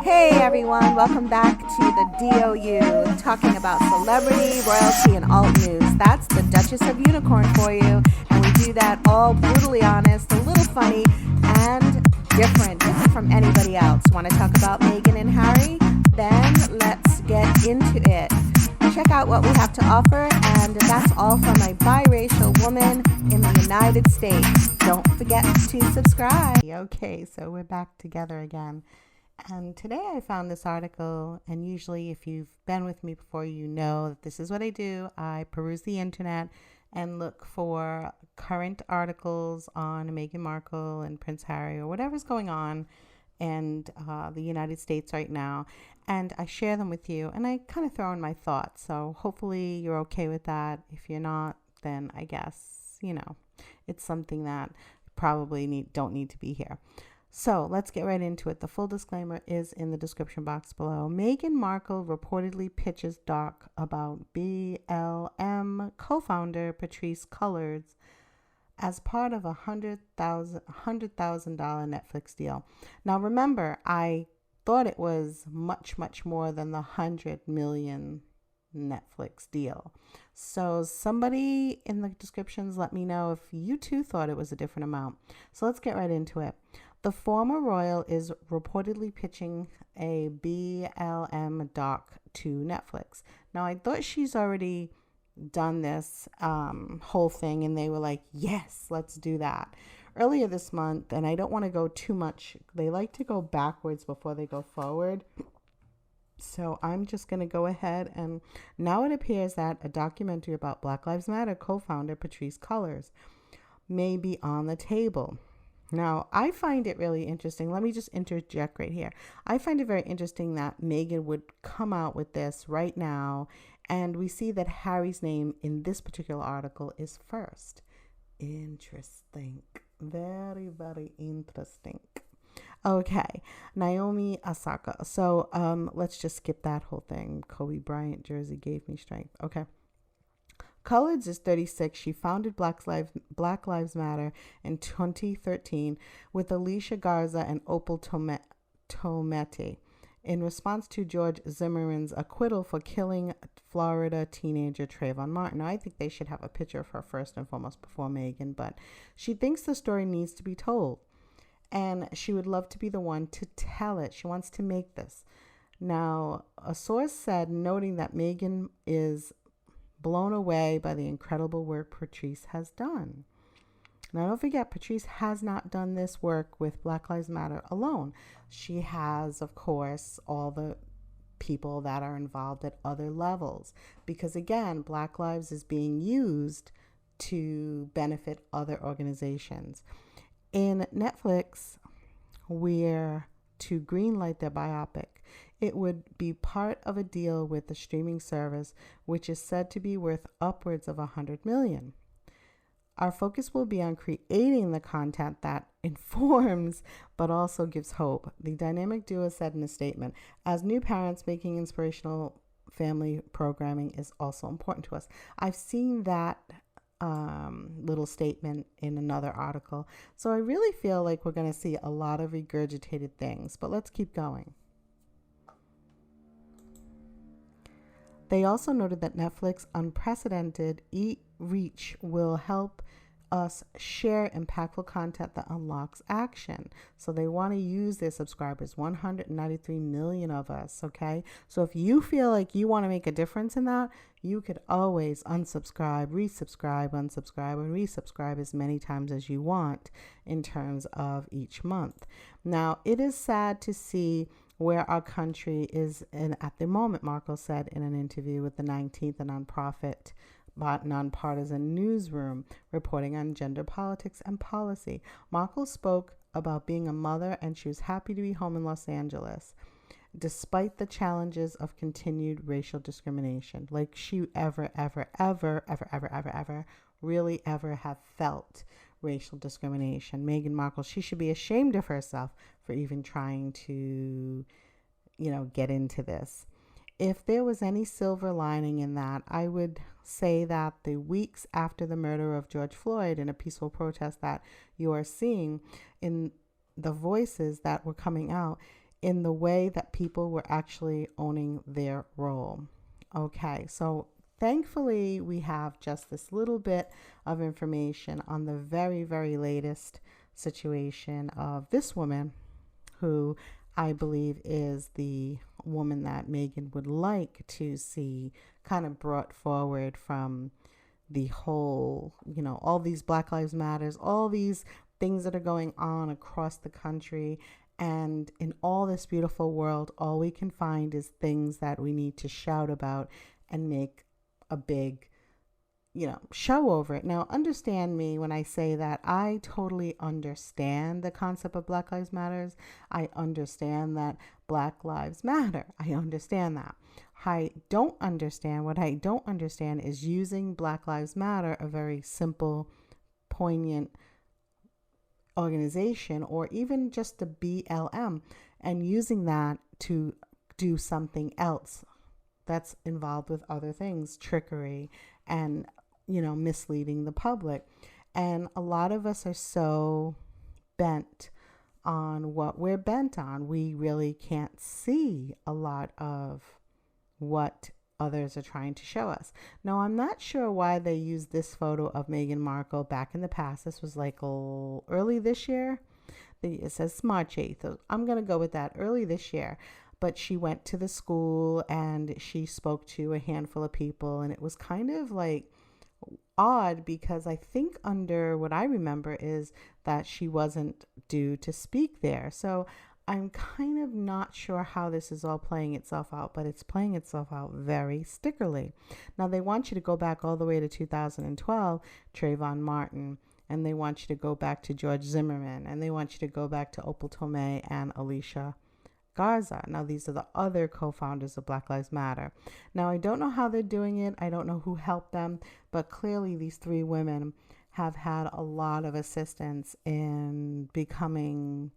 Hey everyone, welcome back to the DOU, talking about celebrity, royalty, and alt news. That's the Duchess of Unicorn for you, and we do that all brutally honest, a little funny, and different from anybody else. Want to talk about Meghan and Harry? Then let's get into it. Check out what we have to offer, and that's all from a biracial woman in the United States. Don't forget to subscribe. Okay, so we're back together again. And today I found this article, and usually if you've been with me before, you know that this is what I do. I peruse the internet and look for current articles on Meghan Markle and Prince Harry or whatever's going on in the United States right now. And I share them with you, and I kind of throw in my thoughts. So hopefully you're okay with that. If you're not, then I guess, it's something that probably don't need to be here. So let's get right into it. The full disclaimer is in the description box below. Meghan Markle reportedly pitches doc about BLM co-founder Patrisse Cullors as part of a $100,000 Netflix deal. Now remember, I thought it was much, much more than the 100 million Netflix deal. So somebody in the descriptions, let me know if you too thought it was a different amount. So let's get right into it. The former royal is reportedly pitching a BLM doc to Netflix. Now, I thought she's already done this whole thing, and they were like, yes, let's do that. Earlier this month, and I don't want to go too much, they like to go backwards before they go forward. So I'm just going to go ahead, and now it appears that a documentary about Black Lives Matter co-founder Patrisse Cullors may be on the table. Now, I find it really interesting. Let me just interject right here. I find it very interesting that Meghan would come out with this right now, and we see that Harry's name in this particular article is first. Interesting. Very, very interesting. Okay, Naomi Osaka. So let's just skip that whole thing. Kobe Bryant jersey gave me strength. Okay. Cullors is 36. She founded Black Lives Matter in 2013 with Alicia Garza and Opal Tometi in response to George Zimmerman's acquittal for killing Florida teenager Trayvon Martin. Now, I think they should have a picture of her first and foremost before Meghan, but she thinks the story needs to be told, and she would love to be the one to tell it. She wants to make this. Now, a source said, noting that Meghan is blown away by the incredible work Patrisse has done. Now, don't forget, Patrisse has not done this work with Black Lives Matter alone. She has, of course, all the people that are involved at other levels. Because again, Black Lives is being used to benefit other organizations. In Netflix, we're to greenlight their biopic. It would be part of a deal with the streaming service, which is said to be worth upwards of $100 million. Our focus will be on creating the content that informs, but also gives hope. The dynamic duo said in a statement, as new parents, making inspirational family programming is also important to us. I've seen that little statement in another article. So I really feel like we're going to see a lot of regurgitated things, but let's keep going. They also noted that Netflix's unprecedented reach will help us share impactful content that unlocks action. So they want to use their subscribers, 193 million of us, okay? So if you feel like you want to make a difference in that, you could always unsubscribe, resubscribe, unsubscribe, and resubscribe as many times as you want in terms of each month. Now, it is sad to see where our country is in at the moment, Markle said in an interview with the 19th, a nonprofit nonpartisan newsroom reporting on gender politics and policy. Markle spoke about being a mother, and she was happy to be home in Los Angeles despite the challenges of continued racial discrimination. Like she ever really ever have felt racial discrimination. Meghan Markle, she should be ashamed of herself for even trying to, get into this. If there was any silver lining in that, I would say that the weeks after the murder of George Floyd in a peaceful protest that you are seeing in the voices that were coming out, in the way that people were actually owning their role. Okay, so thankfully we have just this little bit of information on the very, very latest situation of this woman, who I believe is the woman that Meghan would like to see kind of brought forward from the whole, all these Black Lives Matters, all these things that are going on across the country. And in all this beautiful world, all we can find is things that we need to shout about and make a big, show over it. Now, understand me when I say that I totally understand the concept of Black Lives Matters. I understand that Black Lives Matter. I understand that. What I don't understand is using Black Lives Matter, a very simple, poignant organization, or even just the BLM, and using that to do something else that's involved with other things, trickery and misleading the public. And a lot of us are so bent on what we're bent on, we really can't see a lot of what others are trying to show us. Now, I'm not sure why they used this photo of Meghan Markle back in the past. This was like early this year. It says March 8th. I'm going to go with that, early this year. But she went to the school and she spoke to a handful of people, and it was kind of like odd because I think under what I remember is that she wasn't due to speak there. So I'm kind of not sure how this is all playing itself out, but it's playing itself out very stickerly. Now, they want you to go back all the way to 2012, Trayvon Martin, and they want you to go back to George Zimmerman, and they want you to go back to Opal Tomei and Alicia Garza. Now, these are the other co-founders of Black Lives Matter. Now, I don't know how they're doing it. I don't know who helped them, but clearly these three women have had a lot of assistance in becoming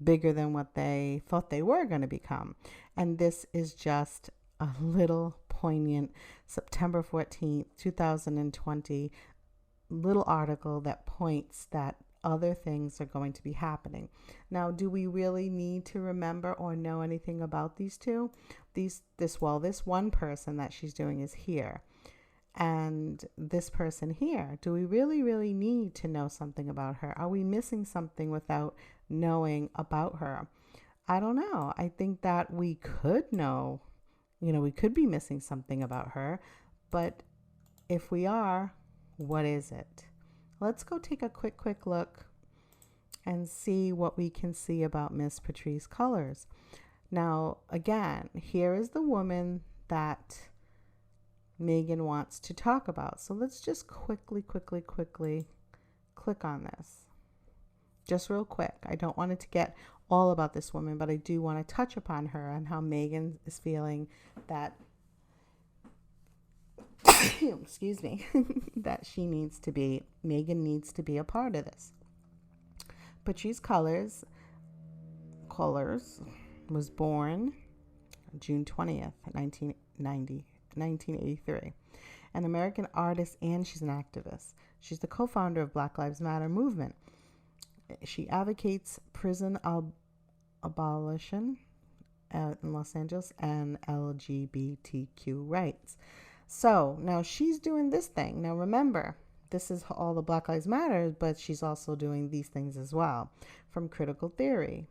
bigger than what they thought they were going to become. And this is just a little poignant September 14th, 2020 little article that points that other things are going to be happening. Now, do we really need to remember or know anything about these two? This one person that she's doing is here. And this person here, do we really need to know something about her? Are we missing something without knowing about her? I don't know. I think that we could know, we could be missing something about her, but if we are, what is it? Let's go take a quick look and see what we can see about Miss Patrisse Cullors. Now, again, here is the woman that Meghan wants to talk about. So let's just quickly click on this. Just real quick. I don't want it to get all about this woman, but I do want to touch upon her and how Meghan is feeling that excuse me, that Meghan needs to be a part of this. Patrisse Cullors was born June 20th, 1983. An American artist, and she's an activist. She's the co-founder of Black Lives Matter movement. She advocates prison abolition in Los Angeles and LGBTQ rights. So now she's doing this thing. Now remember, this is all the Black Lives Matter, but she's also doing these things as well. From critical theory.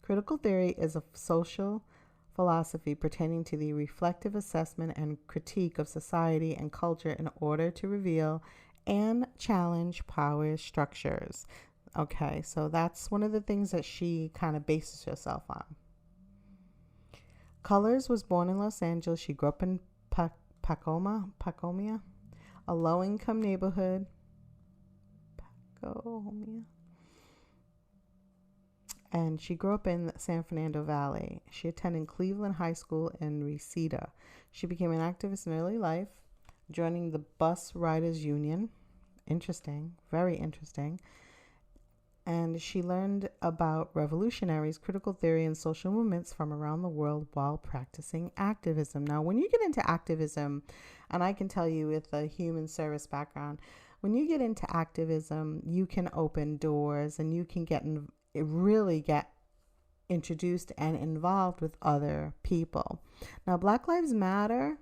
Critical theory is a social philosophy pertaining to the reflective assessment and critique of society and culture in order to reveal and challenge power structures. Okay, so that's one of the things that she kind of bases herself on. Cullors was born in Los Angeles. She grew up in Pacomia, a low-income neighborhood. And she grew up in San Fernando Valley. She attended Cleveland High School in Reseda. She became an activist in early life, joining the Bus Riders Union. Interesting, very interesting. And she learned about revolutionaries, critical theory, and social movements from around the world while practicing activism. Now, when you get into activism, and I can tell you with a human service background, when you get into activism, you can open doors and you can really get introduced and involved with other people. Now, Black Lives Matter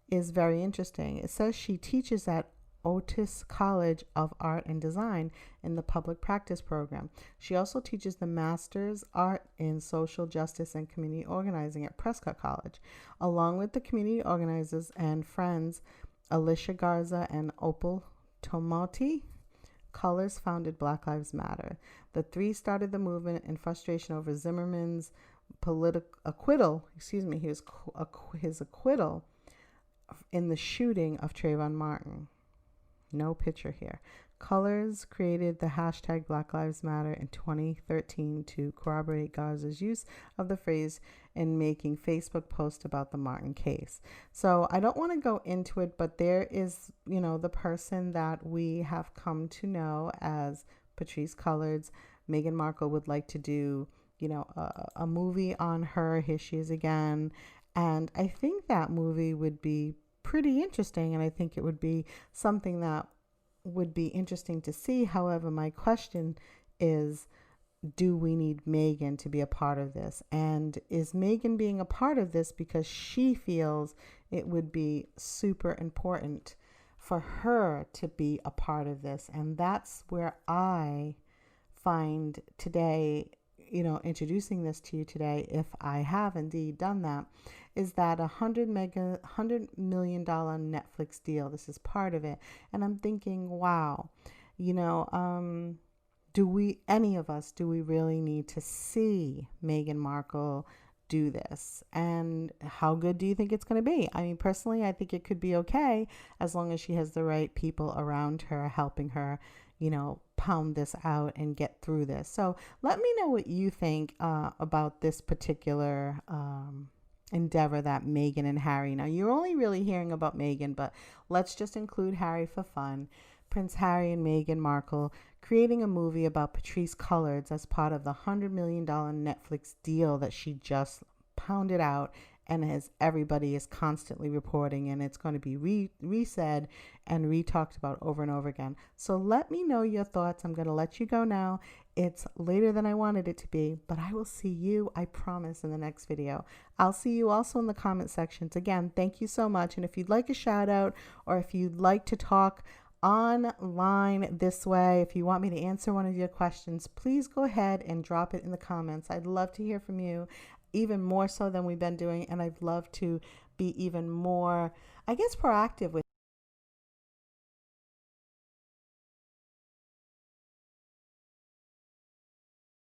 is very interesting. It says she teaches at Otis College of Art and Design in the public practice program. She also teaches the Master's Art in Social Justice and Community Organizing at Prescott College. Along with the community organizers and friends, Alicia Garza and Opal Tomati, Colors founded Black Lives Matter. The three started the movement in frustration over Zimmerman's acquittal in the shooting of Trayvon Martin. No picture here. Colors created the hashtag Black Lives Matter in 2013 to corroborate Garza's use of the phrase in making Facebook posts about the Martin case. So I don't want to go into it, but there is, the person that we have come to know as Patrisse Cullors. Meghan Markle would like to do, a movie on her. Here she is again. And I think that movie would be pretty interesting, and I think it would be something that would be interesting to see. However, my question is, do we need Meghan to be a part of this? And is Meghan being a part of this because she feels it would be super important for her to be a part of this? And that's where I find today, introducing this to you today, if I have indeed done that, is that $100 million Netflix deal. This is part of it. And I'm thinking, wow, do we really need to see Meghan Markle do this? And how good do you think it's going to be? I mean, personally, I think it could be okay as long as she has the right people around her helping her, pound this out and get through this. So let me know what you think about this particular endeavor that Meghan and Harry. Now, you're only really hearing about Meghan, but let's just include Harry for fun. Prince Harry and Meghan Markle creating a movie about Patrisse Cullors as part of the $100 million Netflix deal that she just pounded out, and as everybody is constantly reporting, and it's going to be re-said and re-talked about over and over again. So let me know your thoughts. I'm going to let you go now. It's later than I wanted it to be, but I will see you, I promise, in the next video. I'll see you also in the comment sections. Again, thank you so much. And if you'd like a shout out, or if you'd like to talk online this way, if you want me to answer one of your questions, please go ahead and drop it in the comments. I'd love to hear from you, even more so than we've been doing. And I'd love to be even more, proactive with